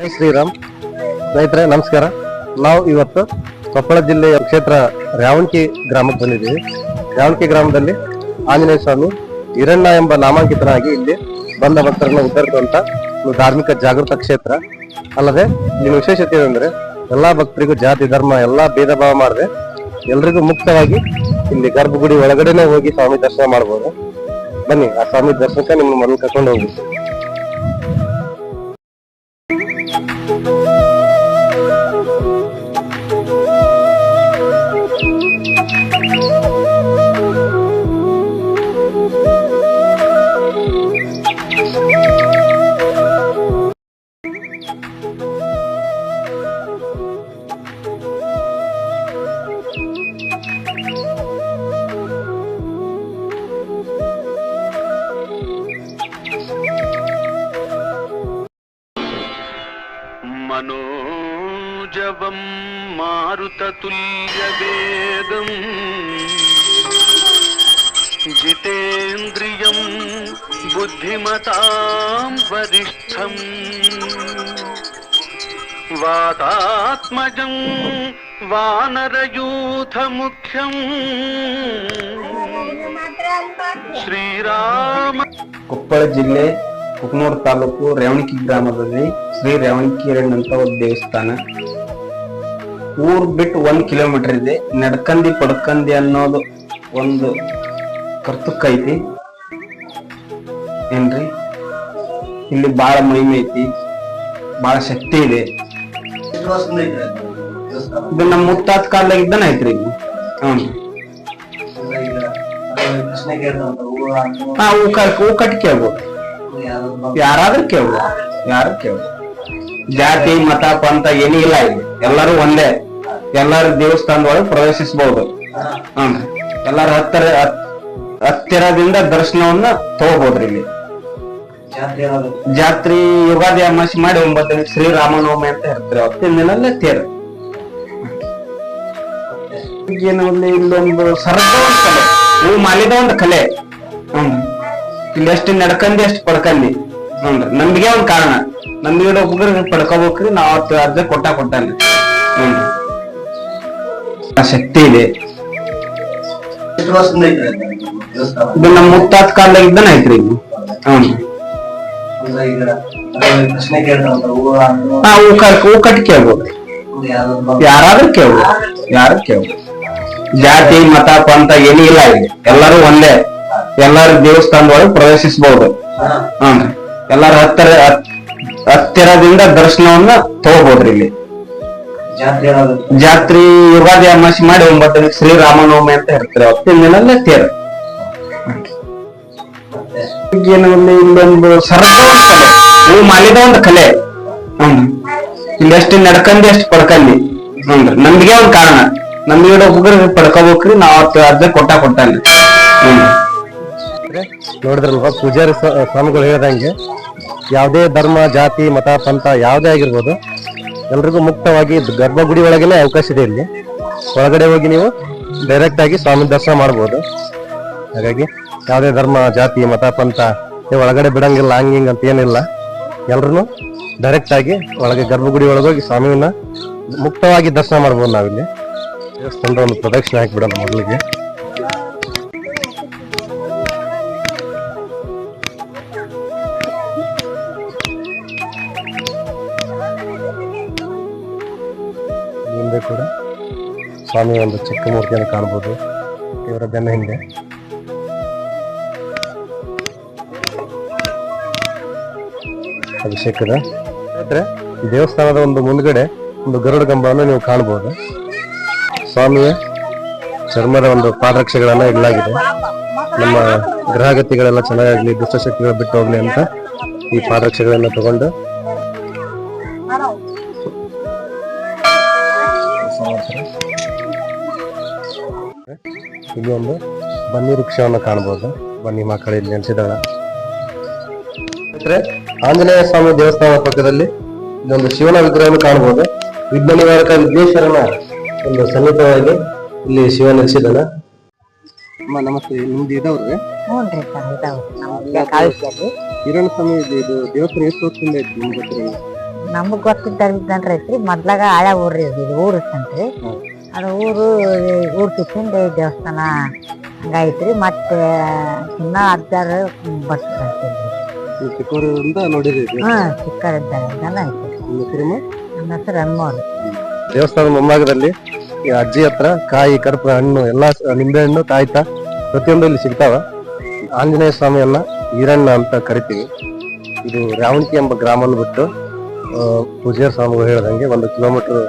ಜೈ ಶ್ರೀರಾಮ್. ಸ್ನೇಹಿತರೆ ನಮಸ್ಕಾರ. ನಾವು ಇವತ್ತು ಕೊಪ್ಪಳ ಜಿಲ್ಲೆಯ ಕ್ಷೇತ್ರ ರ್ಯಾವಣಕಿ ಗ್ರಾಮಕ್ಕೆ ಬಂದಿದ್ದೀವಿ. ರ್ಯಾವಣಕಿ ಗ್ರಾಮದಲ್ಲಿ ಆಂಜನೇಯ ಸ್ವಾಮಿ ಹಿರಣ್ಯ ಎಂಬ ನಾಮಾಂಕಿತನಾಗಿ ಇಲ್ಲಿ ಬಂದ ಭಕ್ತರನ್ನು ಉದ್ಧರಿಸುವಂತ ಒಂದು ಧಾರ್ಮಿಕ ಜಾಗೃತ ಕ್ಷೇತ್ರ. ಅಲ್ಲದೆ ಇಲ್ಲಿ ವಿಶೇಷತೆ ಏನಂದ್ರೆ ಎಲ್ಲಾ ಭಕ್ತರಿಗೂ ಜಾತಿ ಧರ್ಮ ಎಲ್ಲಾ ಭೇದ ಭಾವ ಮಾಡದೆ ಎಲ್ರಿಗೂ ಮುಕ್ತವಾಗಿ ಇಲ್ಲಿ ಗರ್ಭಗುಡಿ ಒಳಗಡೆನೆ ಹೋಗಿ ಸ್ವಾಮಿ ದರ್ಶನ ಮಾಡಬಹುದು. ಬನ್ನಿ ಆ ಸ್ವಾಮಿ ದರ್ಶನಕ್ಕೆ ನಿಮ್ಮ ಮೊದಲು ಕರ್ಕೊಂಡು ಹೋಗಿ. मनोजवं मारुततुल्यवेगं जितेन्द्रियं बुद्धिमतां वरिष्ठं वातात्मजं वानरयूथमुख्यं श्रीराम. ಕೊಪ್ಪಳ ಜಿಲ್ಲೆ ಕುಕನೂರು ತಾಲೂಕು ರೇವಣಕಿ ಗ್ರಾಮದಲ್ಲಿ ಶ್ರೀ ರೇವಣಕಿ ಹಿರಣ್ಯ ಅಂತ ಒಂದು ದೇವಸ್ಥಾನ. ಊರ್ ಬಿಟ್ಟು 1 ಕಿಲೋಮೀಟರ್ ಇದೆ. ನಡ್ಕಂದಿ ಪಡ್ಕಂದಿ ಅನ್ನೋದು ಒಂದು ಕರ್ತುಕ್ಕ ಐತಿ ಏನ್ರಿ. ಇಲ್ಲಿ ಬಾಳ ಮಹಿಮೆ ಐತಿ, ಬಾಳ ಶಕ್ತಿ ಇದೆ. ಇದು ನಮ್ಮ ಮುತ್ತಾತ ಕಾಲದಾಗ ಇದ್ದಾನ ಐತ್ರಿ. ಹೂ ಕಟ್ಟಿ ಕೇಳ್ಬೋದು, ಯಾರಾದ್ರೂ ಕೇಳ್ಬೋದು, ಯಾರು ಕೇಳ್ಬೋದು. ಜಾತಿ ಮತ ಪಂಥ ಏನೂ ಇಲ್ಲ ಇಲ್ಲಿ, ಎಲ್ಲರೂ ಒಂದೇ. ಎಲ್ಲಾರು ದೇವಸ್ಥಾನದೊಳಗೆ ಪ್ರವೇಶಿಸಬಹುದು. ಎಲ್ಲಾರು ಹತ್ತಿರದಿಂದ ದರ್ಶನವನ್ನ ತಗೋಬಹುದ್ರಿ. ಇಲ್ಲಿ ಜಾತ್ರೆ ಯುಗಾದಿ ಅಮಾವಾಸ್ಯೆ ಮಾಡಿ 9 ಶ್ರೀರಾಮನವಮಿ ಅಂತ ಇರ್ತಾರೆ. ಅವತ್ತಿನ ದಿನಲ್ಲೇ ತೇರು. ಇಲ್ಲೊಂದು ಸರದ ಒಂದು ಕಲೆ, ಹೂ ಮಾಲಿದ ಒಂದು ಕಲೆ. ಇಲ್ಲಿ ಎಷ್ಟು ನಡ್ಕಂದಿ ಎಷ್ಟು ಪಡ್ಕಂದಿ. ನಮ್ಗೆ ಒಂದ್ ಕಾರಣ, ನಮ್ಗೆ ಒಬ್ಬರು ಪಡ್ಕೋಬೇಕ್ರಿ. ನಾವ್ ಅದ ಕೊಟ್ಟಾನೆ ಶಕ್ತಿ ಇದೆ. ಇದು ನಮ್ಮ ಮುತ್ತಾತ ಕಾಲದಾಗ ಇದ್ದಾನ ಐತ್ರಿ. ಹೂ ಕಟ್ಟಿ ಕೇಳ್ಬೋದು, ಯಾರಾದ್ರೂ ಕೇಳ್ಬೋದು, ಯಾರು ಕೇಳ್ಬೋದು. ಜಾತಿ ಮತ ಪಂಥ ಏನೂ ಇಲ್ಲ ಇಲ್ಲಿ, ಎಲ್ಲರೂ ಒಂದೇ. ಎಲ್ಲಾರು ದೇವಸ್ಥಾನದೊಳಗೆ ಪ್ರವೇಶಿಸಬಹುದು. ಎಲ್ಲಾರು ಹತ್ತಿರದಿಂದ ದರ್ಶನವನ್ನ ತಗೋಬಹುದ್ರಿ. ಇಲ್ಲಿ ಜಾತ್ರೆ ಯುಗಾದಿ ಅಮಾವಾಸ್ಯೆ ಮಾಡಿ 9 ಶ್ರೀರಾಮನವಮಿ ಅಂತ ಇರ್ತಾರೆ. ಅವತ್ತಿನ ದಿನಲ್ಲೇ ತೇರು. ಇಲ್ಲೊಂದು ಸರದ ಒಂದು ಕಲೆ, ಹೂ ಮಾಲಿದ ಒಂದು ಕಲೆ. ಇಲ್ಲಿ ಎಷ್ಟು ನಡ್ಕಂದಿ ಎಷ್ಟು ಪಡ್ಕಂದಿ. ನಮ್ಗೆ ಒಂದ್ ಕಾರಣ, ನಮ್ಗೆ ಒಬ್ಬರು ಪಡ್ಕೋಬೇಕ್ರಿ. ನಾವ್ ಅದ ಕೊಟ್ಟಾನೆ ನೋಡಿದ್ರಲ್ವಾ, ಪೂಜಾರಿ ಸ್ವಾಮಿಗಳು ಹೇಳ್ದಂಗೆ ಯಾವುದೇ ಧರ್ಮ ಜಾತಿ ಮತ ಪಂಥ ಯಾವುದೇ ಆಗಿರ್ಬೋದು ಎಲ್ರಿಗೂ ಮುಕ್ತವಾಗಿ ಗರ್ಭಗುಡಿ ಒಳಗೇನೆ ಅವಕಾಶ ಇದೆ. ಇಲ್ಲಿ ಒಳಗಡೆ ಹೋಗಿ ನೀವು ಡೈರೆಕ್ಟ್ ಆಗಿ ಸ್ವಾಮಿ ದರ್ಶನ ಮಾಡ್ಬೋದು. ಹಾಗಾಗಿ ಯಾವುದೇ ಧರ್ಮ ಜಾತಿ ಮತ ಪಂಥ ಒಳಗಡೆ ಬಿಡಂಗಿಲ್ಲ, ಹಂಗಿಂಗ್ ಅಂತ ಏನಿಲ್ಲ. ಎಲ್ರು ಡೈರೆಕ್ಟ್ ಆಗಿ ಒಳಗೆ ಗರ್ಭಗುಡಿ ಒಳಗೋಗಿ ಸ್ವಾಮಿಯನ್ನ ಮುಕ್ತವಾಗಿ ದರ್ಶನ ಮಾಡ್ಬೋದು. ನಾವಿಲ್ಲಿ ದೇವಸ್ಥಾನದ ಒಂದು ಪ್ರದಕ್ಷಿಣೆ ಹಾಕಿಬಿಡೋಣ ಮೊದಲಿಗೆ. ಹಿಂದೆ ಕೂಡ ಸ್ವಾಮಿ ಒಂದು ಚಿಕ್ಕ ಮೂರ್ತಿಯನ್ನು ಕಾಣಬಹುದು. ಇವರ ಬೆನ್ನ ಹಿಂದೆ ಅಭಿಷೇಕದ ದೇವಸ್ಥಾನದ ಒಂದು ಮುಂದ್ಗಡೆ ಒಂದು ಗರುಡ ಗಂಬವನ್ನು ನೀವು ಕಾಣಬಹುದು. ಸ್ವಾಮಿಯ ಚರ್ಮದ ಒಂದು ಪಾದರಕ್ಷೆಗಳನ್ನ ಇಡಲಾಗಿದೆ. ನಮ್ಮ ಗ್ರಹಗತಿಗಳೆಲ್ಲ ಚೆನ್ನಾಗಾಗ್ಲಿ, ದುಷ್ಟಶಕ್ತಿಗಳು ಬಿಟ್ಟು ಹೋಗ್ಲಿ ಅಂತ ಈ ಪಾದರಕ್ಷೆಗಳನ್ನ ತಗೊಂಡು ಇಲ್ಲಿ ಒಂದು ಬನ್ನಿ ವೃಕ್ಷವನ್ನು ಕಾಣಬಹುದು. ಬನ್ನಿ ಮಕ್ಕಳು ಇಲ್ಲಿ ನೆಲೆಸಿದಾಳ. ಆಂಜನೇಯ ಸ್ವಾಮಿ ದೇವಸ್ಥಾನದ ಪಕ್ಕದಲ್ಲಿ ಇದೊಂದು ಶಿವನ ವಿಗ್ರಹವನ್ನು ಕಾಣಬಹುದು. ವಿಘ್ನ ನಿವಾರಕ ವಿಘ್ನೇಶ್ವರನ ಒಂದು ಸನ್ನಿಧವಾಗಿ ಇಲ್ಲಿ ಶಿವ ನೆಲೆಸಿದಾನ. ನಮಸ್ತೆ, ನಿಮ್ದು ಇದಾವ್ರಿ? ಹ್ಞೂ ರೀ, ಹಿರಣ್ಯ ಸ್ವಾಮಿ ಇದು ದೇವಸ್ಥಾನ ಎಷ್ಟು ವರ್ಷದಿಂದ ಐತಿ ನಿಮ್ಗೆ ಗೊತ್ತಿರಲಿಲ್ಲ? ನಮಗ್ ಗೊತ್ತಿದ್ದಾರ ಐತ್ರಿ ಮೊದ್ಲಾಗ ಹಳೆ ಊರ್ರಿ ಇದು ಊರ್ ಇತ್ತಂತ್ರಿ ಅದು ಊರ್ ಕಿಚ್ಚಿಂದ ದೇವಸ್ಥಾನ ಹಂಗಾಯ್ತ್ರಿ ಮತ್ತೆ ಇನ್ನ ಅಜ್ಜಾರ ಬರ್ತಿದ್ರಿ ಚಿಕ್ಕವರಿಂದ ನೋಡಿರಿ ಚಿಕ್ಕರಿದ್ದಾರ ಐತ್ರಿ ನನ್ನ ಹೆಸರು ಅಮ್ಮವ್ರು. ದೇವಸ್ಥಾನದ ಮುಂಭಾಗದಲ್ಲಿ ಈ ಅಜ್ಜಿ ಹತ್ರ ಕಾಯಿ ಕರ್ಪೂರ ಹಣ್ಣು ಎಲ್ಲಾ ನಿಂಬೆ ಹಣ್ಣು ಕಾಯ್ತಾ ಪ್ರತಿಯೊಂದು ಇಲ್ಲಿ ಸಿಗ್ತಾವ. ಆಂಜನೇಯ ಸ್ವಾಮಿಯನ್ನ ಈರಣ್ಣ ಅಂತ ಕರಿತೀವಿ. ಇದು ರ್ಯಾವಣಕಿ ಎಂಬ ಗ್ರಾಮವನ್ನು ಬಿಟ್ಟು ಪೂಜಾರಿ ಸ್ವಾಮಿಗಳು ಹೇಳ್ದಂಗೆ 1 ಕಿಲೋಮೀಟರ್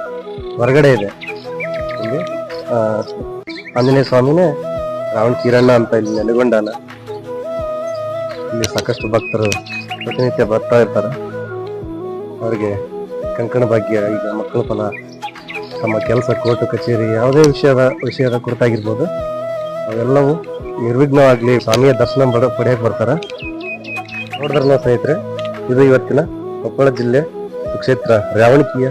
ಹೊರಗಡೆ ಇದೆ. ಇಲ್ಲಿ ಆಂಜನೇಯ ಸ್ವಾಮಿನೇ ರ್ಯಾವಣಕಿ ಈರಣ್ಣ ಅಂತ ಇಲ್ಲಿ ನೆಲೆಗೊಂಡಾನ. ಇಲ್ಲಿ ಸಾಕಷ್ಟು ಭಕ್ತರು ಪ್ರತಿನಿತ್ಯ ಬರ್ತಾ ಇರ್ತಾರೆ. ಅವರಿಗೆ ಕಂಕಣ ಭಾಗ್ಯ, ಈಗ ಮಕ್ಕಳ ಫಲ, ತಮ್ಮ ಕೆಲಸ, ಕೋರ್ಟು ಕಚೇರಿ, ಯಾವುದೇ ವಿಷಯದ ಕುರಿತಾಗಿರ್ಬೋದು, ಅವೆಲ್ಲವೂ ನಿರ್ವಿಘ್ನವಾಗ್ಲಿ ಸ್ವಾಮಿಯ ದರ್ಶನ ಪಡೆಯಕ್ಕೆ ಬರ್ತಾರೆ. ನೋಡಿದ್ರಲ್ಲ ಸ್ನೇಹಿತರೆ, ಇದು ಇವತ್ತಿನ ಕೊಪ್ಪಳ ಜಿಲ್ಲೆ ಕ್ಷೇತ್ರ ರ್ಯಾವಣಕಿಯ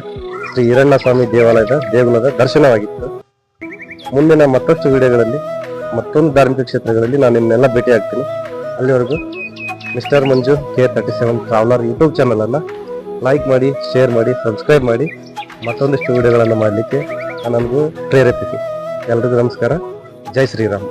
ಶ್ರೀ ಈರಣ್ಣ ಸ್ವಾಮಿ ದೇಗುಲದ ದರ್ಶನವಾಗಿತ್ತು. ಮುಂದಿನ ಮತ್ತಷ್ಟು ವಿಡಿಯೋಗಳಲ್ಲಿ ಮತ್ತೊಂದು ಧಾರ್ಮಿಕ ಕ್ಷೇತ್ರಗಳಲ್ಲಿ ನಾನು ನಿಮ್ನೆಲ್ಲ ಭೇಟಿ ಆಗ್ತೀನಿ. ಅಲ್ಲಿವರೆಗೂ ಮಿಸ್ಟರ್ ಮಂಜು K37 ಟ್ರಾವೆಲರ್ ಯೂಟ್ಯೂಬ್ ಚಾನಲ್ ಅನ್ನ ಲೈಕ್ ಮಾಡಿ, ಶೇರ್ ಮಾಡಿ, ಸಬ್ಸ್ಕ್ರೈಬ್ ಮಾಡಿ, ಮತ್ತೊಂದಿಷ್ಟು ವಿಡಿಯೋಗಳನ್ನು ಮಾಡಲಿಕ್ಕೆ ನನಗೂ ಪ್ರೇರೇಪಿಸಿ. ಎಲ್ರಿಗೂ ನಮಸ್ಕಾರ. ಜೈ ಶ್ರೀರಾಮ್.